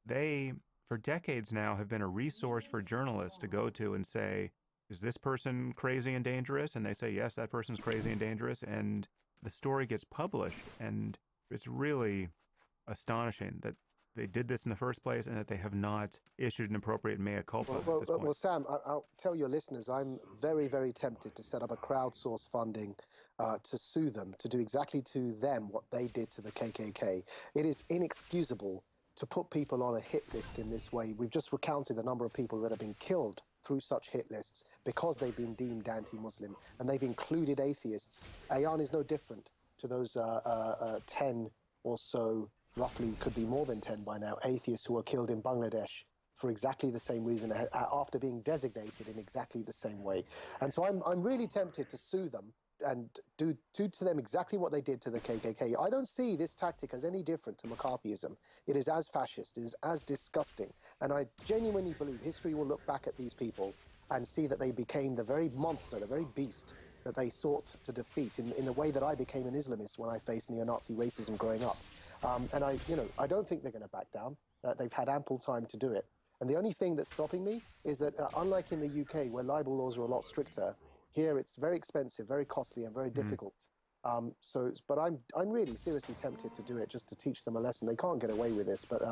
they, for decades now, have been a resource for journalists to go to and say, is this person crazy and dangerous? And they say, yes, that person's crazy and dangerous. And the story gets published. And it's really astonishing that they did this in the first place and that they have not issued an appropriate mea culpa at this point. Well, Sam, I'll tell your listeners, I'm very, very tempted to set up a crowdsource funding to sue them, to do exactly to them what they did to the KKK. It is inexcusable to put people on a hit list in this way. We've just recounted the number of people that have been killed through such hit lists because they've been deemed anti-Muslim, and they've included atheists. Ayan is no different to those 10 or so, roughly could be more than 10 by now, atheists who were killed in Bangladesh for exactly the same reason after being designated in exactly the same way. And so I'm really tempted to sue them and do to them exactly what they did to the KKK. I don't see this tactic as any different to McCarthyism. It is as fascist, it is as disgusting. And I genuinely believe history will look back at these people and see that they became the very monster, the very beast that they sought to defeat in the way that I became an Islamist when I faced neo-Nazi racism growing up. And I don't think they're going to back down. They've had ample time to do it. And the only thing that's stopping me is that, unlike in the UK, where libel laws are a lot stricter, here it's very expensive, very costly, and very Mm. difficult. But I'm really seriously tempted to do it just to teach them a lesson. They can't get away with this. But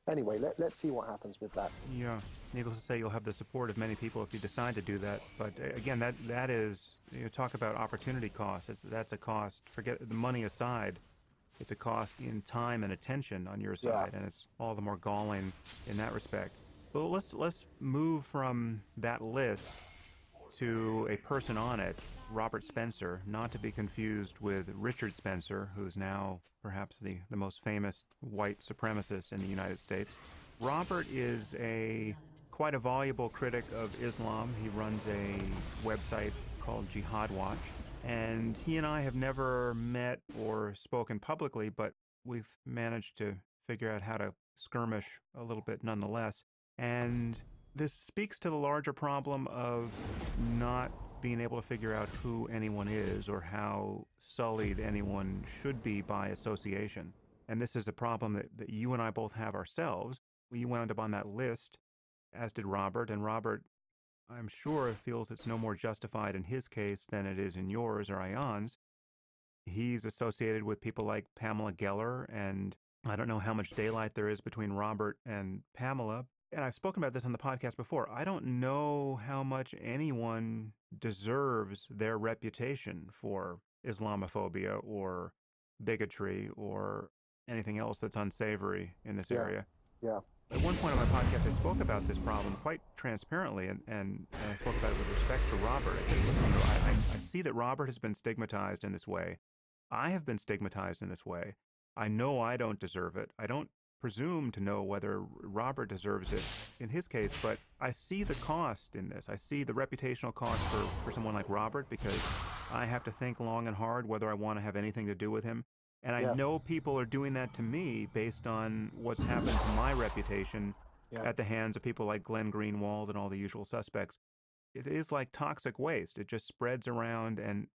anyway, let's see what happens with that. Yeah, needless to say, you'll have the support of many people if you decide to do that. But again, that is, talk about opportunity cost. That's a cost. Forget the money aside. It's a cost in time and attention on your Yeah. side, and it's all the more galling in that respect. Well, let's move from that list to a person on it, Robert Spencer, not to be confused with Richard Spencer, who's now perhaps the most famous white supremacist in the United States. Robert is quite a voluble critic of Islam. He runs a website called Jihad Watch, and he and I have never met or spoken publicly, but we've managed to figure out how to skirmish a little bit nonetheless. And this speaks to the larger problem of not being able to figure out who anyone is or how sullied anyone should be by association. And this is a problem that you and I both have ourselves. We wound up on that list, as did Robert, and Robert, I'm sure, feels it's no more justified in his case than it is in yours or Ayan's. He's associated with people like Pamela Geller, and I don't know how much daylight there is between Robert and Pamela. And I've spoken about this on the podcast before. I don't know how much anyone deserves their reputation for Islamophobia or bigotry or anything else that's unsavory in this Yeah. area. Yeah. At one point on my podcast, I spoke about this problem quite transparently, and I spoke about it with respect to Robert. I said, listen, I see that Robert has been stigmatized in this way. I have been stigmatized in this way. I know I don't deserve it. I don't presume to know whether Robert deserves it in his case, but I see the cost in this. I see the reputational cost for someone like Robert because I have to think long and hard whether I want to have anything to do with him. And I Yeah. know people are doing that to me based on what's happened to my reputation Yeah. at the hands of people like Glenn Greenwald and all the usual suspects. It is like toxic waste. It just spreads around and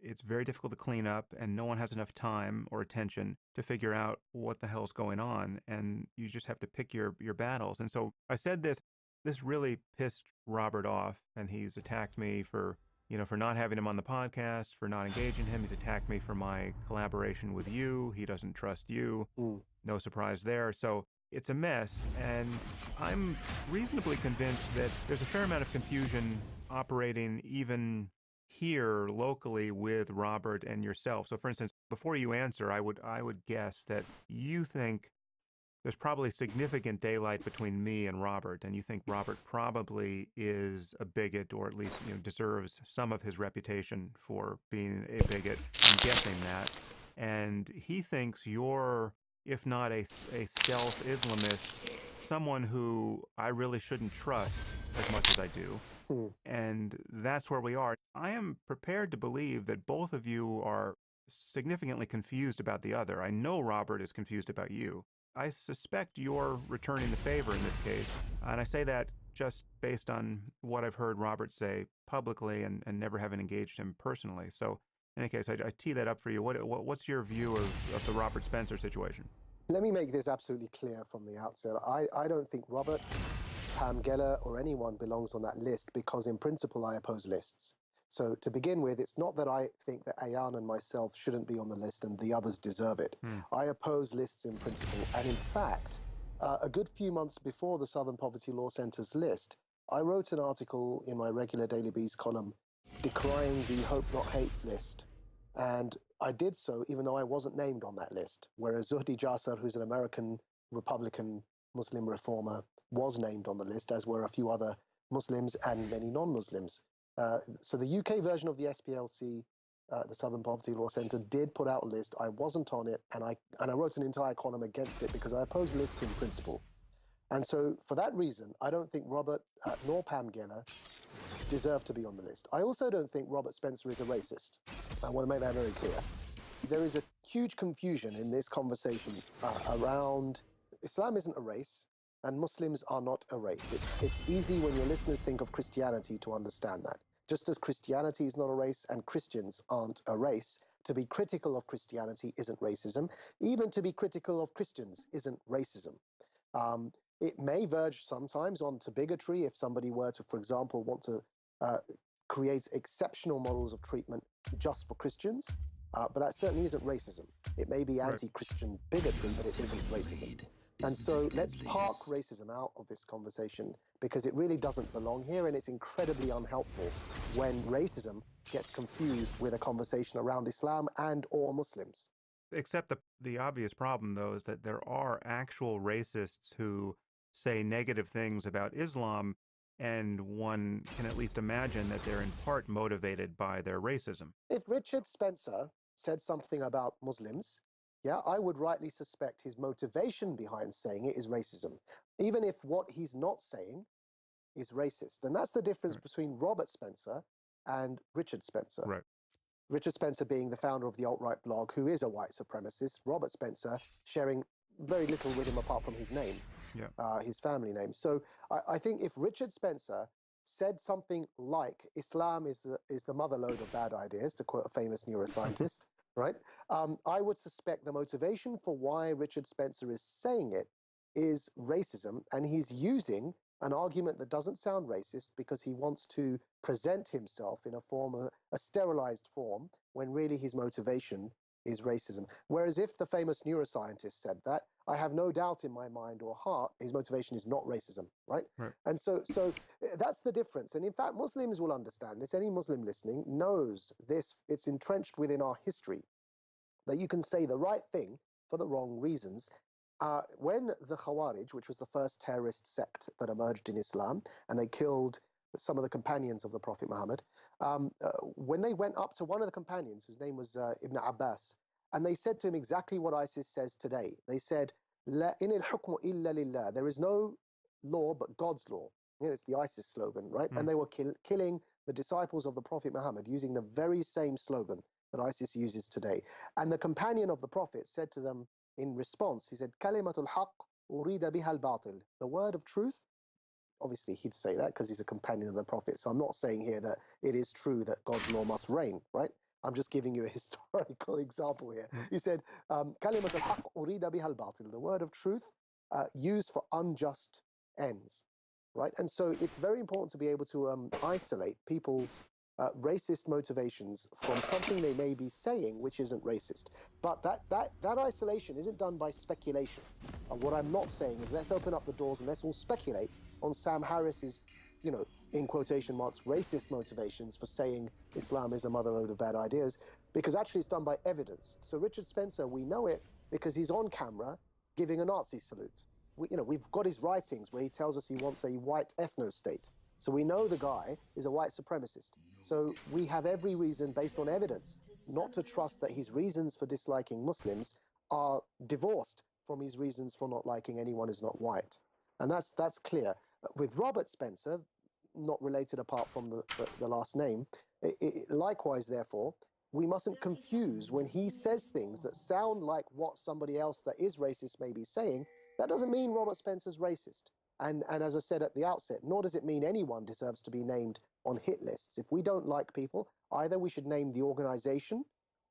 it's very difficult to clean up, and no one has enough time or attention to figure out what the hell's going on, and you just have to pick your battles. And so I said this really pissed Robert off, and he's attacked me for for not having him on the podcast, for not engaging him. He's attacked me for my collaboration with you. He doesn't trust you. Mm. No surprise there. So it's a mess, and I'm reasonably convinced that there's a fair amount of confusion operating even here locally with Robert and yourself. So, for instance, before you answer, I would guess that you think there's probably significant daylight between me and Robert, and you think Robert probably is a bigot, or at least deserves some of his reputation for being a bigot. I'm guessing that, and he thinks you're, if not a stealth Islamist, someone who I really shouldn't trust as much as I do. Mm. And that's where we are. I am prepared to believe that both of you are significantly confused about the other. I know Robert is confused about you. I suspect you're returning the favor in this case. And I say that just based on what I've heard Robert say publicly and never having engaged him personally. So, in any case, I tee that up for you. What's your view of the Robert Spencer situation? Let me make this absolutely clear from the outset. I don't think Robert, Pam Geller, or anyone belongs on that list because, in principle, I oppose lists. So, to begin with, it's not that I think that Ayan and myself shouldn't be on the list and the others deserve it. I oppose lists in principle. And in fact, a good few months before the Southern Poverty Law Centre's list, I wrote an article in my regular Daily Beast column decrying the Hope Not Hate list. And I did so even though I wasn't named on that list, whereas Zuhdi Jasser, who's an American Republican Muslim reformer, was named on the list, as were a few other Muslims and many non-Muslims. So the UK version of the SPLC, the Southern Poverty Law Centre, did put out a list. I wasn't on it, and I wrote an entire column against it because I oppose lists in principle. And so for that reason, I don't think Robert nor Pam Geller deserve to be on the list. I also don't think Robert Spencer is a racist. I want to make that very clear. There is a huge confusion in this conversation around Islam isn't a race and Muslims are not a race. It's easy when your listeners think of Christianity to understand that. Just as Christianity is not a race and Christians aren't a race, to be critical of Christianity isn't racism. Even to be critical of Christians isn't racism. It may verge sometimes onto bigotry if somebody were to, for example, want to create exceptional models of treatment just for Christians, but that certainly isn't racism. It may be anti-Christian bigotry, but it isn't racism. And so let's park racism out of this conversation because it really doesn't belong here, and it's incredibly unhelpful when racism gets confused with a conversation around Islam and or Muslims. Except the obvious problem, though, is that there are actual racists who say negative things about Islam, and one can at least imagine that they're in part motivated by their racism. If Richard Spencer said something about Muslims, yeah, I would rightly suspect his motivation behind saying it is racism, even if what he's not saying is racist. And that's the difference between Robert Spencer and Richard Spencer. Right. Richard Spencer being the founder of the alt-right blog, who is a white supremacist. Robert Spencer sharing very little with him apart from his name, his family name. So I think if Richard Spencer said something like Islam is the motherlode of bad ideas, to quote a famous neuroscientist, right? I would suspect the motivation for why Richard Spencer is saying it is racism, and he's using an argument that doesn't sound racist because he wants to present himself in a form, a sterilized form, when really his motivation is racism. Whereas if the famous neuroscientist said that, I have no doubt in my mind or heart his motivation is not racism, right? And so that's the difference. And in fact, Muslims will understand this. Any Muslim listening knows this. It's entrenched within our history that you can say the right thing for the wrong reasons. When the Khawarij, which was the first terrorist sect that emerged in Islam, and they killed some of the companions of the Prophet Muhammad, when they went up to one of the companions, whose name was Ibn Abbas, and they said to him exactly what ISIS says today. They said, "La in al hukmu illa lillah." There is no law but God's law. You know, it's the ISIS slogan, right? And they were killing the disciples of the Prophet Muhammad using the very same slogan that ISIS uses today. And the companion of the Prophet said to them in response, he said, "Kalimatul haqq urida biha al-batil." The word of truth. Obviously, he'd say that because he's a companion of the Prophet. So I'm not saying here that it is true that God's law must reign, right? I'm just giving you a historical example here. He said, "Kalimat al-haq urida biha al-batil." The word of truth used for unjust ends, right? And so it's very important to be able to isolate people's racist motivations from something they may be saying which isn't racist. But that isolation isn't done by speculation. What I'm not saying is let's open up the doors and let's all speculate on Sam Harris's, you know, in quotation marks, racist motivations for saying Islam is a motherlode of bad ideas, because actually it's done by evidence. So Richard Spencer, we know it because he's on camera giving a Nazi salute. We've got his writings where he tells us he wants a white ethno-state. So we know the guy is a white supremacist. So we have every reason, based on evidence, not to trust that his reasons for disliking Muslims are divorced from his reasons for not liking anyone who's not white. And that's clear. With Robert Spencer, not related apart from the last name, likewise, therefore, we mustn't confuse when he says things that sound like what somebody else that is racist may be saying. That doesn't mean Robert Spencer's racist. And as I said at the outset, nor does it mean anyone deserves to be named on hit lists. If we don't like people, either we should name the organization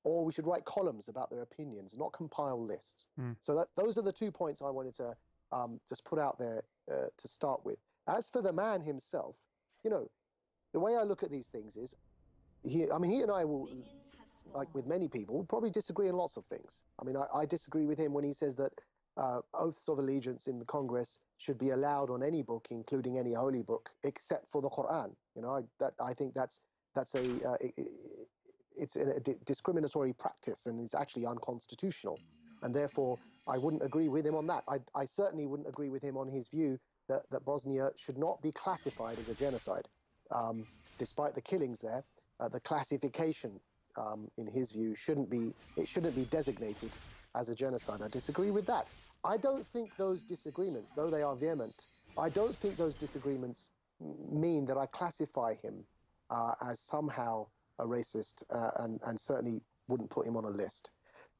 or we should write columns about their opinions, not compile lists. Mm. So those are the 2 points I wanted to just put out there to start with. As for the man himself, you know, the way I look at these things is, he and I will, like with many people, probably disagree on lots of things. I mean, I disagree with him when he says that oaths of allegiance in the Congress should be allowed on any book, including any holy book, except for the Quran. You know, I think that's it's a discriminatory practice and it's actually unconstitutional. And therefore, I wouldn't agree with him on that. I certainly wouldn't agree with him on his view that Bosnia should not be classified as a genocide. Despite the killings there, the classification, in his view, shouldn't be designated as a genocide. I disagree with that. I don't think those disagreements, though they are vehement, I don't think those disagreements mean that I classify him as somehow a racist, and certainly wouldn't put him on a list.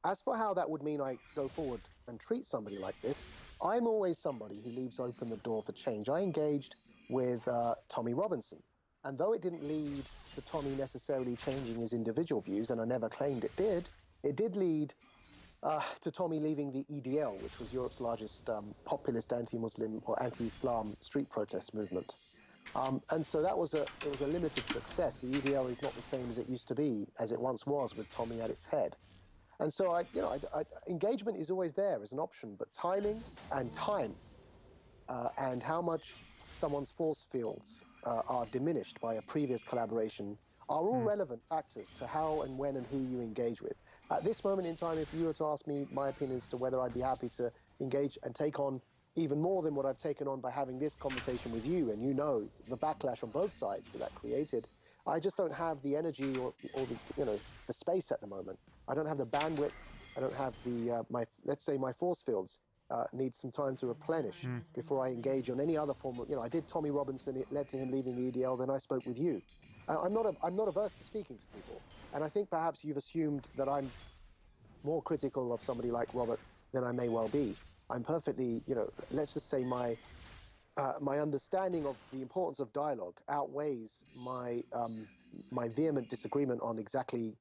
As for how that would mean I go forward and treat somebody like this, I'm always somebody who leaves open the door for change. I engaged with Tommy Robinson, and though it didn't lead to Tommy necessarily changing his individual views, and I never claimed it did lead to Tommy leaving the EDL, which was Europe's largest populist anti-Muslim or anti-Islam street protest movement. And so it was a limited success. The EDL is not the same as it used to be, as it once was, with Tommy at its head. And so engagement is always there as an option, but timing and time and how much someone's force fields are diminished by a previous collaboration are all relevant factors to how and when and who you engage with. At this moment in time, if you were to ask me my opinion as to whether I'd be happy to engage and take on even more than what I've taken on by having this conversation with you, and you know the backlash on both sides that created, I just don't have the energy or the space at the moment. I don't have the bandwidth. I don't have the let's say my force fields need some time to replenish before I engage on any other form of, I did Tommy Robinson. It led to him leaving the EDL. Then I spoke with you. I'm not averse to speaking to people, and I think perhaps you've assumed that I'm more critical of somebody like Robert than I may well be. I'm perfectly, let's just say my understanding of the importance of dialogue outweighs my vehement disagreement on exactly,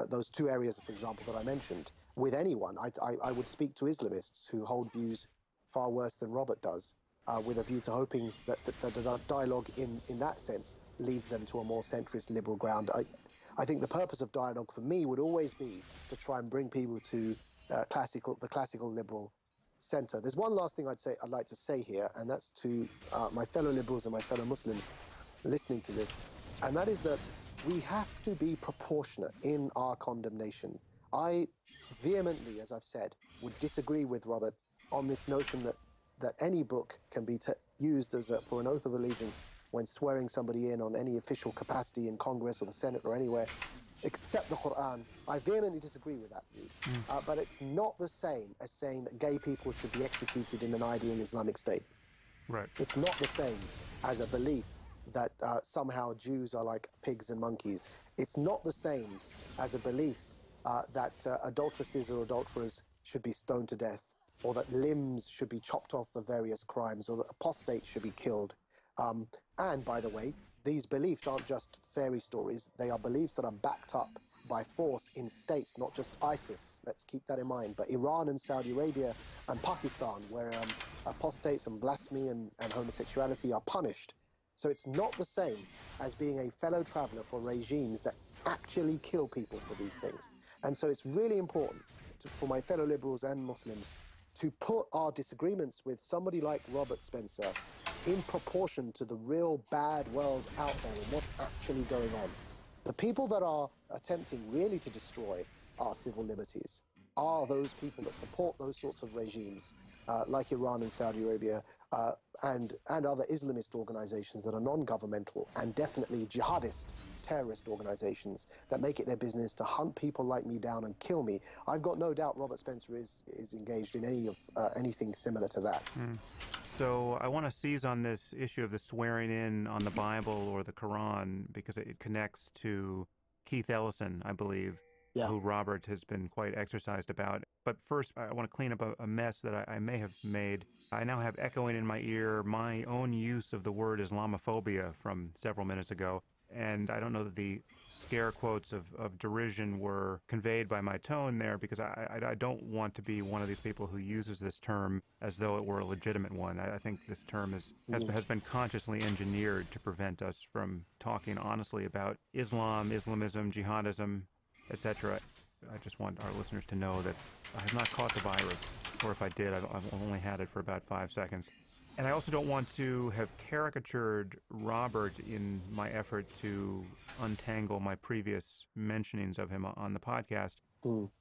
those two areas, for example, that I mentioned. With anyone, I would speak to Islamists who hold views far worse than Robert does, with a view to hoping that the dialogue in that sense leads them to a more centrist liberal ground. I think the purpose of dialogue for me would always be to try and bring people to the classical liberal center. There's one last thing I'd like to say here, and that's to my fellow liberals and my fellow Muslims listening to this, and that is that we have to be proportionate in our condemnation. I vehemently, as I've said, would disagree with Robert on this notion that any book can be used for an oath of allegiance when swearing somebody in on any official capacity in Congress or the Senate or anywhere, except the Quran. I vehemently disagree with that view. But it's not the same as saying that gay people should be executed in an ideal Islamic state. Right. It's not the same as a belief that somehow Jews are like pigs and monkeys. It's not the same as a belief that adulteresses or adulterers should be stoned to death, or that limbs should be chopped off for various crimes, or that apostates should be killed. And by the way, these beliefs aren't just fairy stories. They are beliefs that are backed up by force in states, not just ISIS. Let's keep that in mind. But Iran and Saudi Arabia and Pakistan, where apostates and blasphemy and homosexuality are punished. So it's not the same as being a fellow traveler for regimes that actually kill people for these things. And so it's really important for my fellow liberals and Muslims to put our disagreements with somebody like Robert Spencer in proportion to the real bad world out there and what's actually going on. The people that are attempting really to destroy our civil liberties are those people that support those sorts of regimes, like Iran and Saudi Arabia, and other Islamist organizations that are non-governmental and definitely jihadist terrorist organizations that make it their business to hunt people like me down and kill me. I've got no doubt Robert Spencer is engaged in anything similar to that. So I want to seize on this issue of the swearing in on the Bible or the Quran because it connects to Keith Ellison, I believe, who Robert has been quite exercised about. But first, I want to clean up a mess that I may have made. I now have echoing in my ear my own use of the word Islamophobia from several minutes ago. And I don't know that the scare quotes of derision were conveyed by my tone there, because I don't want to be one of these people who uses this term as though it were a legitimate one. I think this term has been consciously engineered to prevent us from talking honestly about Islam, Islamism, jihadism, etc. I just want our listeners to know that I have not caught the virus, or if I did, I've only had it for about 5 seconds. And I also don't want to have caricatured Robert in my effort to untangle my previous mentionings of him on the podcast.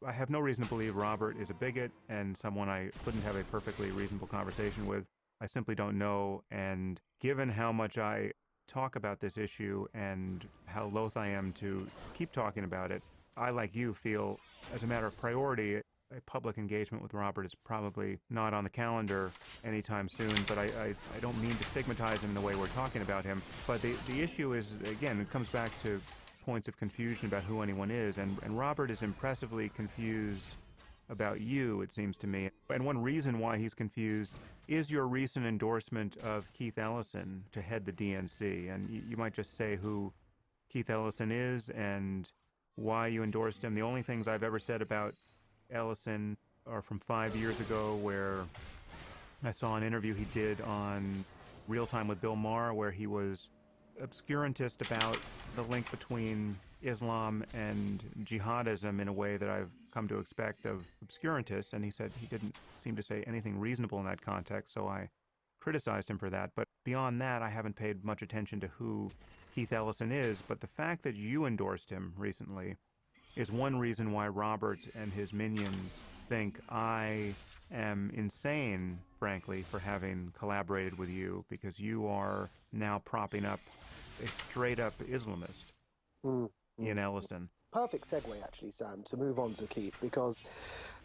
I have no reason to believe Robert is a bigot and someone I couldn't have a perfectly reasonable conversation with. I simply don't know. And given how much I talk about this issue and how loath I am to keep talking about it, I, like you, feel as a matter of priority, a public engagement with Robert is probably not on the calendar anytime soon, but I don't mean to stigmatize him in the way we're talking about him. But the issue is, again, it comes back to points of confusion about who anyone is, and Robert is impressively confused about you, it seems to me. And one reason why he's confused is your recent endorsement of Keith Ellison to head the DNC. And you might just say who Keith Ellison is and why you endorsed him. The only things I've ever said about Ellison are from 5 years ago, where I saw an interview he did on Real Time with Bill Maher, where he was obscurantist about the link between Islam and jihadism in a way that I've come to expect of obscurantists, and he said he didn't seem to say anything reasonable in that context, so I criticized him for that. But beyond that, I haven't paid much attention to who Keith Ellison is, but the fact that you endorsed him recently is one reason why Robert and his minions think I am insane, frankly, for having collaborated with you, because you are now propping up a straight-up Islamist in Ellison. Perfect segue, actually, Sam, to move on to Keith, because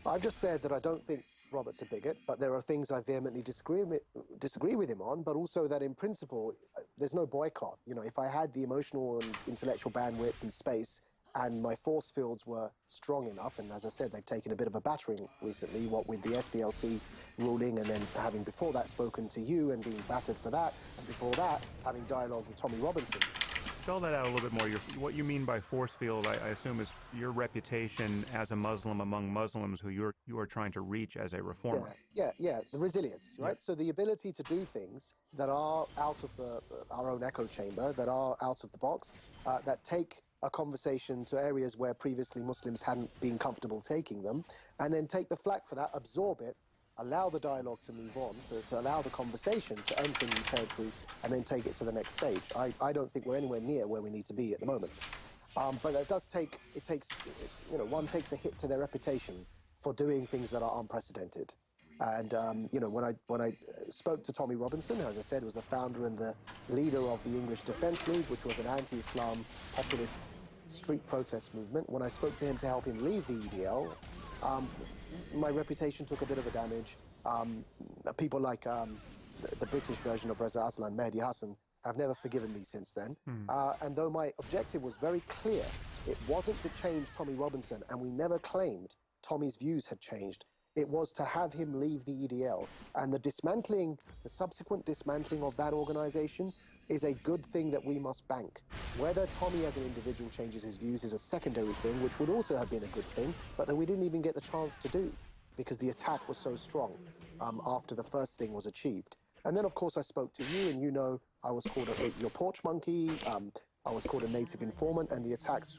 I've just said that I don't think Robert's a bigot, but there are things I vehemently disagree with him on, but also that in principle, there's no boycott. You know, if I had the emotional and intellectual bandwidth and space, and my force fields were strong enough, and as I said, they've taken a bit of a battering recently, what with the SPLC ruling, and then having before that spoken to you and being battered for that, and before that, having dialogue with Tommy Robinson. Spell that out a little bit more. What you mean by force field, I assume, is your reputation as a Muslim among Muslims who you are trying to reach as a reformer. Yeah, the resilience, right? Yeah. So the ability to do things that are out of our own echo chamber, that are out of the box, that take a conversation to areas where previously Muslims hadn't been comfortable taking them, and then take the flak for that, absorb it, allow the dialogue to move on, to allow the conversation to enter new territories, and then take it to the next stage. I don't think we're anywhere near where we need to be at the moment. But it takes, one takes a hit to their reputation for doing things that are unprecedented. And, when I spoke to Tommy Robinson, as I said, was the founder and the leader of the English Defence League, which was an anti-Islam populist street protest movement. When I spoke to him to help him leave the EDL, my reputation took a bit of a damage. People like the British version of Reza Aslan, Mehdi Hassan, have never forgiven me since then. And though my objective was very clear, it wasn't to change Tommy Robinson, and we never claimed Tommy's views had changed. It was to have him leave the EDL. And the subsequent dismantling of that organization is a good thing that we must bank. Whether Tommy as an individual changes his views is a secondary thing, which would also have been a good thing, but that we didn't even get the chance to do because the attack was so strong after the first thing was achieved. And then, of course, I spoke to you, and I was called your porch monkey, I was called a native informant, and the attacks,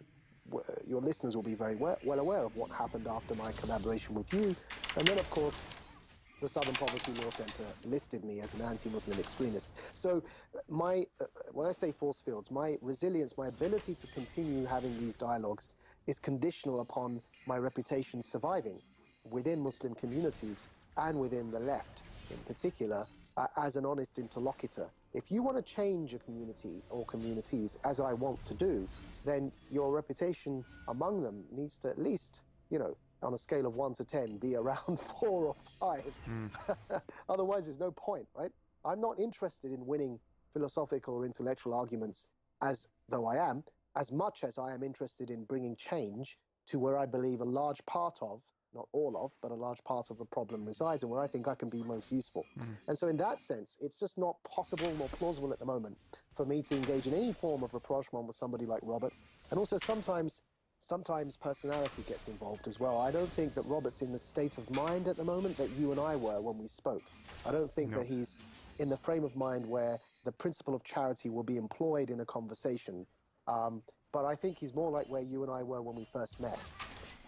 your listeners will be very well aware of what happened after my collaboration with you. And then, of course, the Southern Poverty Law Center listed me as an anti-Muslim extremist. So when I say force fields, my resilience, my ability to continue having these dialogues is conditional upon my reputation surviving within Muslim communities and within the left in particular as an honest interlocutor. If you want to change a community or communities, as I want to do, then your reputation among them needs to at least, on a scale of 1 to 10, be around 4 or 5. Otherwise, there's no point, right? I'm not interested in winning philosophical or intellectual arguments, as though I am, as much as I am interested in bringing change to where I believe a large part of, not all of, but a large part of the problem resides, and where I think I can be most useful. And so in that sense, it's just not possible nor plausible at the moment for me to engage in any form of rapprochement with somebody like Robert. And also sometimes personality gets involved as well. I don't think that Robert's in the state of mind at the moment that you and I were when we spoke. I don't think that he's in the frame of mind where the principle of charity will be employed in a conversation. But I think he's more like where you and I were when we first met.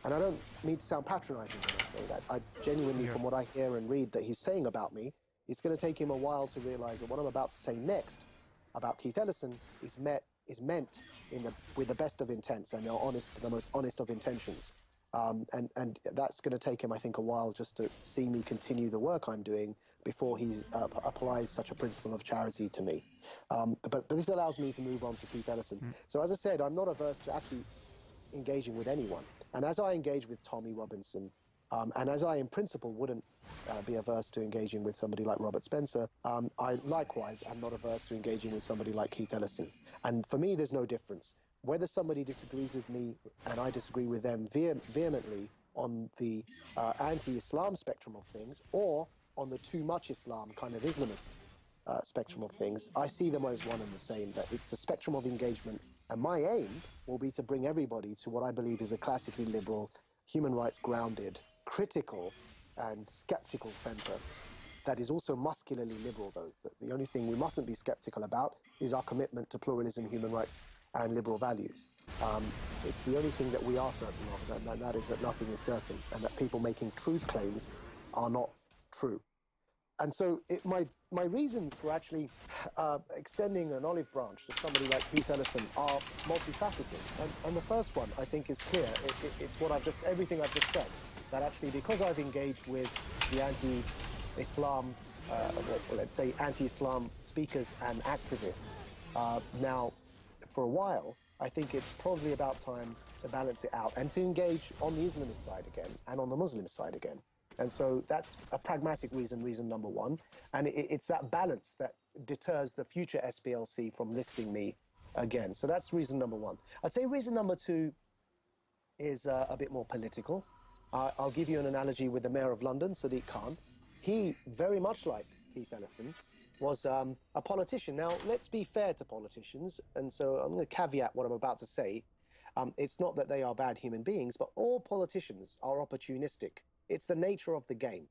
And I don't mean to sound patronizing when I say that. I genuinely, from what I hear and read that he's saying about me, it's going to take him a while to realize that what I'm about to say next about Keith Ellison is meant with the best of intents and the most honest of intentions. And that's going to take him, I think, a while just to see me continue the work I'm doing before he applies such a principle of charity to me. But this allows me to move on to Keith Ellison. So as I said, I'm not averse to actually engaging with anyone. And as I engage with Tommy Robinson, and as I, in principle, wouldn't be averse to engaging with somebody like Robert Spencer, I likewise am not averse to engaging with somebody like Keith Ellison. And for me, there's no difference. Whether somebody disagrees with me and I disagree with them vehemently on the anti-Islam spectrum of things, or on the too much Islam kind of Islamist spectrum of things, I see them as one and the same, that it's a spectrum of engagement. And my aim will be to bring everybody to what I believe is a classically liberal, human rights grounded, critical and skeptical center that is also muscularly liberal, though. The only thing we mustn't be skeptical about is our commitment to pluralism, human rights and liberal values. It's the only thing that we are certain of, and that is that nothing is certain, and that people making truth claims are not true. And so my reasons for actually extending an olive branch to somebody like Keith Ellison are multifaceted. And the first one, I think, is clear. It's everything I've just said, that actually because I've engaged with the anti-Islam, let's say anti-Islam speakers and activists now for a while, I think it's probably about time to balance it out and to engage on the Islamist side again and on the Muslim side again. And so that's a pragmatic reason number one. And it's that balance that deters the future SPLC from listing me again. So that's reason number one. I'd say reason number two is a bit more political. I'll give you an analogy with the Mayor of London, Sadiq Khan. He, very much like Keith Ellison, was a politician. Now, let's be fair to politicians. And so I'm going to caveat what I'm about to say. It's not that they are bad human beings, but all politicians are opportunistic. It's the nature of the game.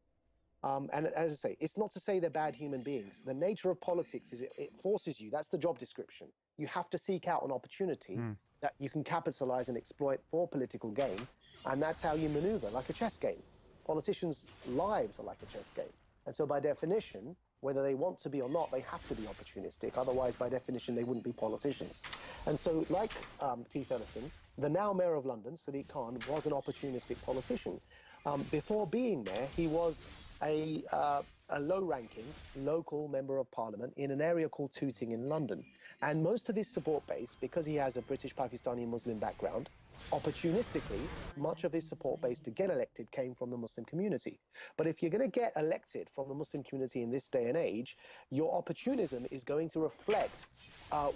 And as I say, it's not to say they're bad human beings. The nature of politics is it forces you. That's the job description. You have to seek out an opportunity that you can capitalize and exploit for political gain. And that's how you maneuver, like a chess game. Politicians' lives are like a chess game. And so by definition, whether they want to be or not, they have to be opportunistic. Otherwise, by definition, they wouldn't be politicians. And so like Keith Ellison, the now Mayor of London, Sadiq Khan, was an opportunistic politician. Before being mayor, he was a low-ranking local member of parliament in an area called Tooting in London. And most of his support base, because he has a British Pakistani Muslim background, opportunistically, much of his support base to get elected came from the Muslim community. But if you're going to get elected from the Muslim community in this day and age, your opportunism is going to reflect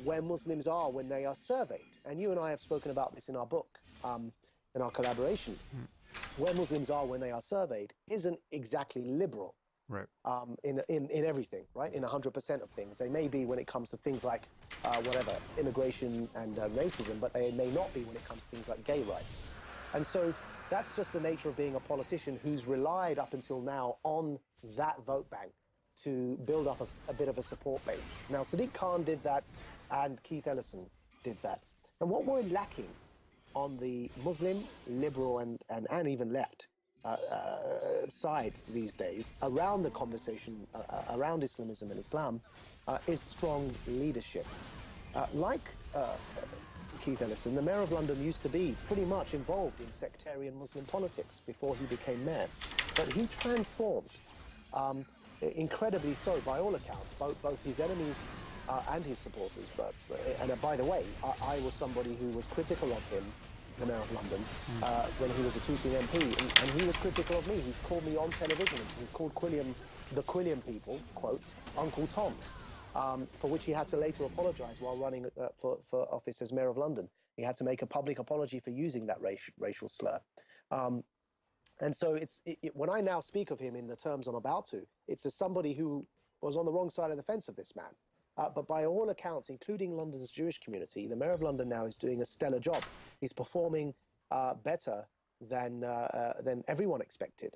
where Muslims are when they are surveyed. And you and I have spoken about this in our book, in our collaboration. Where Muslims are when they are surveyed isn't exactly liberal, right? In everything, right? In 100% of things. They may be when it comes to things like immigration and racism, but they may not be when it comes to things like gay rights. And so that's just the nature of being a politician who's relied up until now on that vote bank to build up a bit of a support base. Now, Sadiq Khan did that, and Keith Ellison did that. And what we're lacking on the Muslim, liberal, and even left side these days around the conversation around Islamism and Islam is strong leadership. Like Keith Ellison, the Mayor of London used to be pretty much involved in sectarian Muslim politics before he became mayor. But he transformed, incredibly so by all accounts, both his enemies and his supporters. And by the way, I was somebody who was critical of him, the Mayor of London, when he was a Tooting MP, and he was critical of me. He's called me on television. He's called the Quilliam people, quote, Uncle Toms, for which he had to later apologise while running for office as Mayor of London. He had to make a public apology for using that racial slur. And so when I now speak of him in the terms I'm about to, it's as somebody who was on the wrong side of the fence of this man. But by all accounts, including London's Jewish community, the Mayor of London now is doing a stellar job. He's performing better than everyone expected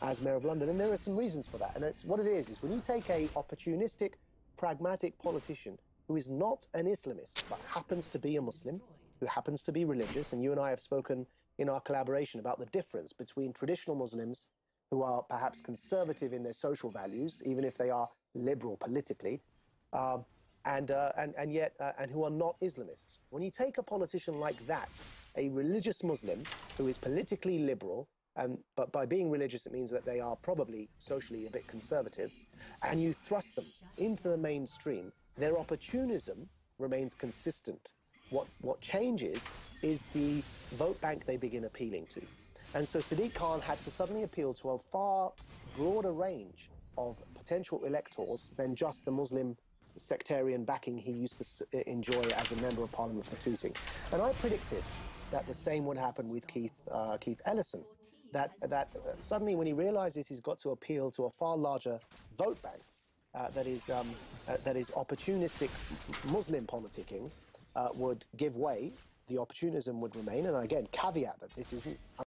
as Mayor of London. And there are some reasons for that. And it's, what it is when you take a opportunistic, pragmatic politician who is not an Islamist, but happens to be a Muslim, who happens to be religious, and you and I have spoken in our collaboration about the difference between traditional Muslims who are perhaps conservative in their social values, even if they are liberal politically, and who are not Islamists. When you take a politician like that, a religious Muslim who is politically liberal, but by being religious it means that they are probably socially a bit conservative, and you thrust them into the mainstream, their opportunism remains consistent. What changes is the vote bank they begin appealing to. And so Sadiq Khan had to suddenly appeal to a far broader range of potential electors than just the Muslim sectarian backing he used to enjoy as a member of parliament for Tooting. And I predicted that the same would happen with Keith Ellison, that suddenly when he realizes he's got to appeal to a far larger vote bank that is opportunistic Muslim politicking, would give way, the opportunism would remain. And again, caveat that this isn't